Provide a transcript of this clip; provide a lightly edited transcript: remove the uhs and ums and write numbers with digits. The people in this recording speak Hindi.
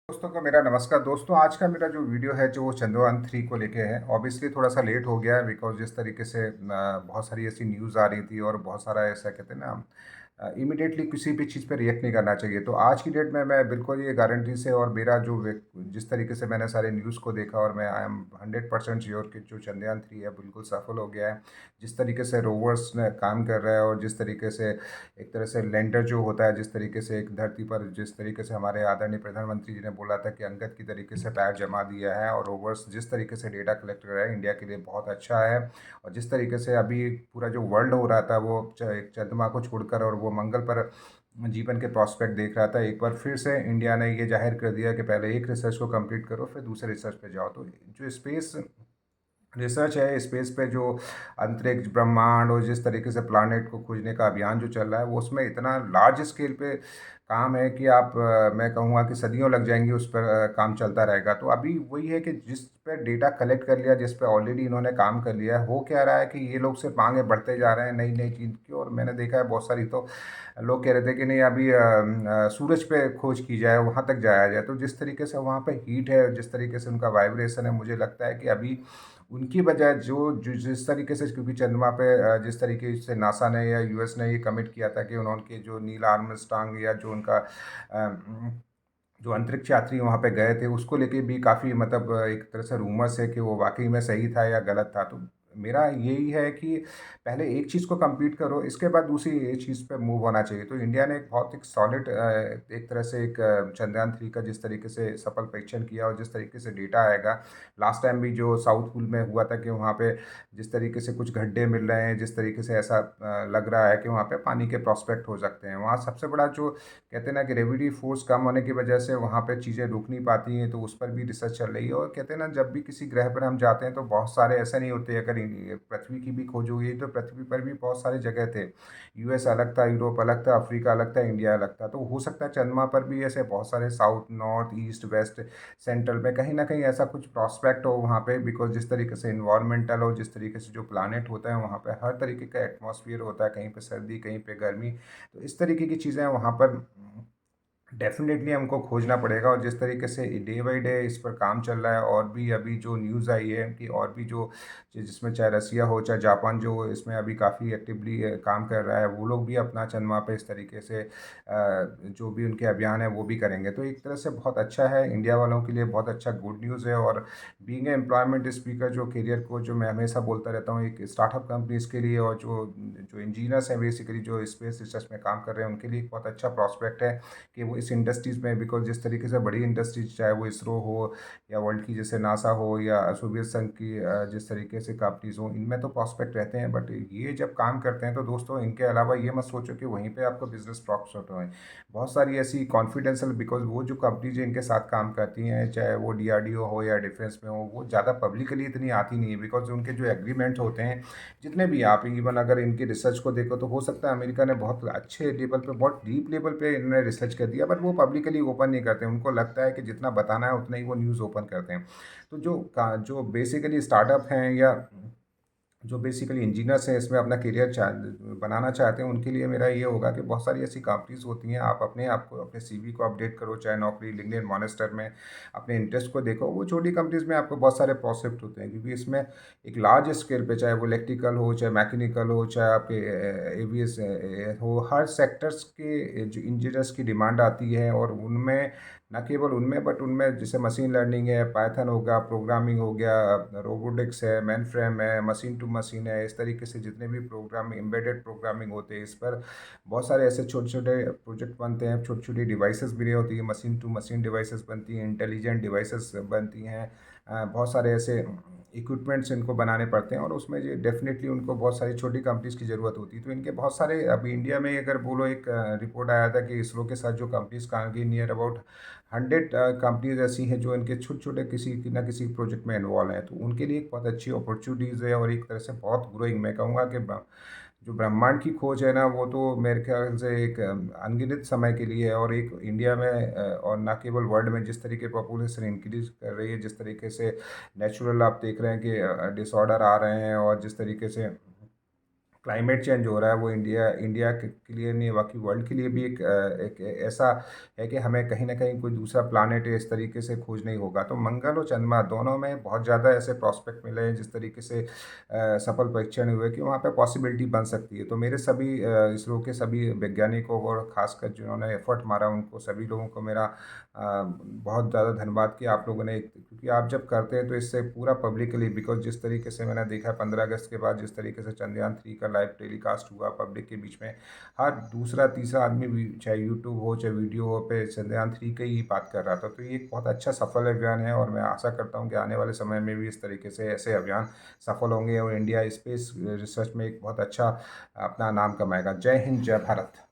दोस्तों को मेरा नमस्कार। दोस्तों, आज का मेरा जो वीडियो है जो वो चंद्रयान 3 को लेके है। ऑब्वियसली थोड़ा सा लेट हो गया है बिकॉज जिस तरीके से बहुत सारी ऐसी न्यूज़ आ रही थी और बहुत सारा ऐसा कहते हैं ना, इमीडिएटली किसी भी चीज़ पे रिएक्ट नहीं करना चाहिए। तो आज की डेट में मैं बिल्कुल ये गारंटी से, और मेरा जो जिस तरीके से मैंने सारे न्यूज़ को देखा, और मैं आई एम 100% श्योर कि जो चंद्रयान 3 है बिल्कुल सफल हो गया है। जिस तरीके से रोवर्स ने काम कर रहा है, और जिस तरीके से एक तरह से लैंडर जो होता है, जिस तरीके से एक धरती पर जिस तरीके से हमारे आदरणीय प्रधानमंत्री जी ने बोला था कि अंगद की तरीके से पैर जमा दिया है, और रोवर्स जिस तरीके से डेटा कलेक्ट कर रहा है इंडिया के लिए बहुत अच्छा है। और जिस तरीके से अभी पूरा जो वर्ल्ड हो रहा था वो एक चंद्रमा को छोड़कर और वो मंगल पर जीवन के प्रॉस्पेक्ट देख रहा था, एक बार फिर से इंडिया ने ये जाहिर कर दिया कि पहले एक रिसर्च को कंप्लीट करो फिर दूसरे रिसर्च पे जाओ। तो जो स्पेस रिसर्च है, स्पेस पे जो अंतरिक्ष ब्रह्मांड और जिस तरीके से प्लानट को खोजने का अभियान जो चल रहा है वो उसमें इतना लार्ज स्केल पे काम है कि मैं कहूँगा कि सदियों लग जाएंगी उस पर। काम चलता रहेगा। तो अभी वही है कि जिस पे डेटा कलेक्ट कर लिया, जिस पे ऑलरेडी इन्होंने काम कर लिया है, हो क्या रहा है कि ये लोग सिर्फ आगे बढ़ते जा रहे हैं नई नई चीज़ की। और मैंने देखा है बहुत सारी तो लोग कह रहे थे कि नहीं अभी सूरज पे खोज की जाए, वहाँ तक जाया जाए। तो जिस तरीके से वहाँ पे हीट है, जिस तरीके से उनका वाइब्रेशन है, मुझे लगता है कि अभी उनकी बजाय जिस तरीके से, क्योंकि चंद्रमा पे जिस तरीके से नासा ने या यूएस ने ये कमिट किया था कि उन्होंने जो नील आर्मस्ट्रांग या जो उनका जो अंतरिक्ष यात्री वहाँ पे गए थे उसको लेके भी काफ़ी मतलब एक तरह से रूमर्स है कि वो वाकई में सही था या गलत था। तो मेरा यही है कि पहले एक चीज़ को कंप्लीट करो, इसके बाद दूसरी चीज़ पे मूव होना चाहिए। तो इंडिया ने एक बहुत एक सॉलिड एक तरह से एक चंद्रयान 3 का जिस तरीके से सफल परीक्षण किया और जिस तरीके से डेटा आएगा, लास्ट टाइम भी जो साउथ पोल में हुआ था कि वहाँ पे जिस तरीके से कुछ गड्ढे मिल रहे हैं, जिस तरीके से ऐसा लग रहा है कि वहाँ पे पानी के प्रॉस्पेक्ट हो सकते हैं। वहाँ सबसे बड़ा जो कहते हैं ना, ग्रेविटी फोर्स कम होने की वजह से वहाँ पे चीज़ें रुक नहीं पाती हैं, तो उस पर भी रिसर्च चल रही है। और कहते हैं ना, जब भी किसी ग्रह पर हम जाते हैं तो बहुत सारे ऐसे नहीं होते, अगर पृथ्वी की भी खोज हुई तो पृथ्वी पर भी बहुत सारी जगह थे। यूएस अलग था, यूरोप अलग था, अफ्रीका अलग था, इंडिया अलग था। तो हो सकता है चंद्रमा पर भी ऐसे बहुत सारे south north east west central में कहीं ना कहीं ऐसा कुछ प्रॉस्पेक्ट हो वहाँ पे, बिकॉज जिस तरीके से इन्वायरमेंटल और जिस तरीके से जो प्लानट होता है वहाँ पे हर तरीके का एटमॉस्फेयर होता है, कहीं पे सर्दी कहीं पे गर्मी। तो इस तरीके की चीज़ें वहाँ पर डेफिनेटली हमको खोजना पड़ेगा। और जिस तरीके से डे बाई डे इस पर काम चल रहा है, और भी अभी जो न्यूज़ आई है कि और भी जो जिसमें चाहे रसिया हो चाहे जापान, जो इसमें अभी काफ़ी एक्टिवली काम कर रहा है, वो लोग भी अपना चंद्रमा पे इस तरीके से जो भी उनके अभियान है वो भी करेंगे। तो एक तरह से बहुत अच्छा है, इंडिया वालों के लिए बहुत अच्छा गुड न्यूज़ है। और बीइंग ए एम्प्लॉयमेंट स्पीकर, जो करियर को जो मैं हमेशा बोलता रहता हूँ, एक स्टार्टअप कंपनीज के लिए और जो जो इंजीनियर्स हैं बेसिकली जो स्पेस रिसर्च में काम कर रहे हैं उनके लिए एक बहुत अच्छा प्रॉस्पेक्ट है कि वो इस इंडस्ट्रीज़ में, बिकॉज जिस तरीके से बड़ी इंडस्ट्रीज चाहे वो इसरो हो या वर्ल्ड की जैसे नासा हो या सोवियत संघ की जिस तरीके से कंपनीज हो, इनमें तो प्रॉस्पेक्ट रहते हैं। बट ये जब काम करते हैं तो दोस्तों इनके अलावा ये मत सोचो कि वहीं पे आपको बिजनेस प्रॉस्पेक्ट हो। बहुत सारी ऐसी कॉन्फिडेंशियल, बिकॉज वो जो कंपनीज इनके साथ काम करती हैं, चाहे वो डीआरडीओ हो या डिफेंस में हो, वो ज़्यादा पब्लिकली इतनी आती नहीं है, बिकॉज उनके जो एग्रीमेंट होते हैं, जितने भी आप इवन अगर इनकी रिसर्च को देखो तो हो सकता है अमेरिका ने बहुत अच्छे लेवल पे, बहुत डीप लेवल पे इन्होंने रिसर्च कर दिया, बट वो पब्लिकली ओपन नहीं करते। उनको लगता है कि जितना बताना है उतना ही वो न्यूज़ ओपन करते हैं। तो जो बेसिकली स्टार्टअप हैं या जो बेसिकली इंजीनियर्स हैं इसमें अपना करियर बनाना चाहते हैं, उनके लिए मेरा ये होगा कि बहुत सारी ऐसी कंपनीज होती हैं, आप अपने आप को अपने सीवी को अपडेट करो, चाहे नौकरी लिंक्डइन मॉनेस्टर में अपने इंटरेस्ट को देखो। वो छोटी कंपनीज में आपको बहुत सारे प्रोस्पेक्ट होते हैं, क्योंकि इसमें एक लार्ज स्केल पे, चाहे वो इलेक्ट्रिकल हो चाहे मैकेनिकल हो चाहे आपके एवीएस हो, हर सेक्टर्स के जो इंजीनियर्स की डिमांड आती है। और उनमें न केवल उनमें बट उनमें जैसे मशीन लर्निंग है, पाइथन हो गया, प्रोग्रामिंग हो गया, रोबोटिक्स है, मेन फ्रेम है, मशीन टू मशीन है, इस तरीके से जितने भी प्रोग्राम एम्बेडेड प्रोग्रामिंग होते हैं, इस पर बहुत सारे ऐसे छोटे छोटे प्रोजेक्ट बनते हैं, छोटी छोटी डिवाइसेस भी होती है, मशीन टू मशीन डिवाइसेस बनती हैं, इंटेलिजेंट डिवाइसेस बनती हैं। बहुत सारे ऐसे इक्विपमेंट्स इनको बनाने पड़ते हैं, और उसमें ये डेफिनेटली उनको बहुत सारी छोटी कंपनीज की ज़रूरत होती है। तो इनके बहुत सारे अभी इंडिया में अगर बोलो, एक रिपोर्ट आया था कि इसरो के साथ जो कंपनीज काम की, नियर अबाउट 100 कंपनीज ऐसी हैं जो इनके छोटे छोटे किसी ना किसी प्रोजेक्ट में इन्वॉल्व हैं। तो उनके लिए एक बहुत अच्छी अपॉर्चुनिटीज़ है, और एक तरह से बहुत ग्रोइंग, मैं कहूँगा कि जो ब्रह्मांड की खोज है ना, वो तो मेरे ख्याल से एक अनगिनत समय के लिए है। और एक इंडिया में और ना केवल वर्ल्ड में जिस तरीके पॉपुलेशन इंक्रीज कर रही है, जिस तरीके से नेचुरल आप देख रहे हैं कि डिसऑर्डर आ रहे हैं, और जिस तरीके से क्लाइमेट चेंज हो रहा है वो इंडिया इंडिया के लिए नहीं बाकी वर्ल्ड के लिए भी एक ऐसा है कि हमें कहीं ना कहीं कोई दूसरा प्लानेट इस तरीके से खोजना ही होगा। तो मंगल और चंद्रमा दोनों में बहुत ज़्यादा ऐसे प्रॉस्पेक्ट मिले हैं जिस तरीके से सफल परीक्षण हुए कि वहाँ पे पॉसिबिलिटी बन सकती है। तो मेरे सभी इसरो के सभी वैज्ञानिकों को और खासकर जिन्होंने एफर्ट मारा उनको सभी लोगों को मेरा बहुत ज़्यादा धन्यवाद कि आप लोगों ने, क्योंकि आप जब करते हैं तो इससे पूरा पब्लिकली, बिकॉज जिस तरीके से मैंने देखा 15 अगस्त के बाद जिस तरीके से चंद्रयान 3 का लाइव टेलीकास्ट हुआ पब्लिक के बीच में, हर दूसरा तीसरा आदमी भी चाहे यूट्यूब हो चाहे वीडियो हो पे चंद्रयान 3 की ही बात कर रहा था। तो ये एक बहुत अच्छा सफल अभियान है और मैं आशा करता हूँ कि आने वाले समय में भी इस तरीके से ऐसे अभियान सफल होंगे और इंडिया स्पेस रिसर्च में एक बहुत अच्छा अपना नाम कमाएगा। जय हिंद, जय भारत।